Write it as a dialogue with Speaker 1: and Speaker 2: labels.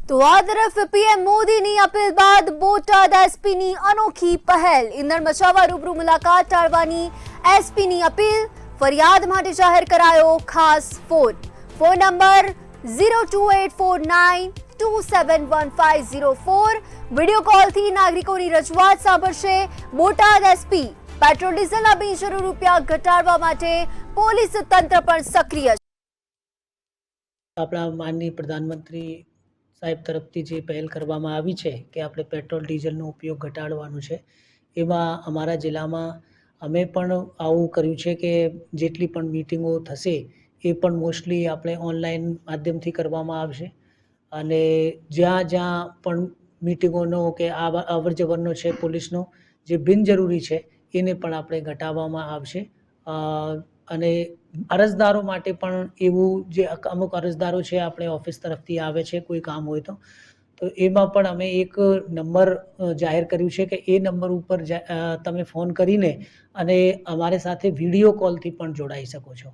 Speaker 1: તો આ તરફ પીએમ મોદીની અપીલ બાદ બોટાદ એસપીની અનોખી પહેલ, ઈંધણ મચાવવા રૂબરૂ મુલાકાત ટાળવાની એસપીની અપીલ, ફરિયાદ માટે જાહેર કરાયો ખાસ ફોન નંબર 0284927150 વિડીયો કોલથી નાગરિકોની રજૂઆત સાંભળશે બોટાદ એસપી। પેટ્રોલ ડીઝલના બિનજરૂરી રૂપિયા ઘટાડવા માટે પોલીસ તંત્ર પણ સક્રિય છે।
Speaker 2: આપણા માનનીય પ્રધાનમંત્રી સાહેબ તરફથી જે પહેલ કરવામાં આવી છે કે આપણે પેટ્રોલ ડીઝલનો ઉપયોગ ઘટાડવાનો છે, એમાં અમારા જિલ્લામાં અમે પણ આવું કર્યું છે કે જેટલી પણ મીટિંગો થશે એ પણ મોસ્ટલી આપણે ઓનલાઈન માધ્યમથી કરવામાં આવશે અને જ્યાં જ્યાં પણ મીટિંગોનો કે અવર જવરનો છે પોલીસનો જે બિનજરૂરી છે એને પણ આપણે ઘટાડવામાં આવશે। અને અરજદારો માટે પણ એવું જે અમુક અરજદારો છે આપણે ઓફિસ તરફથી આવે છે કોઈ કામ હોય તો એમાં પણ અમે એક નંબર જાહેર કર્યું છે કે એ નંબર ઉપર તમે ફોન કરીને અને અમારી સાથે વિડીયો કોલથી પણ જોડાઈ શકો છો।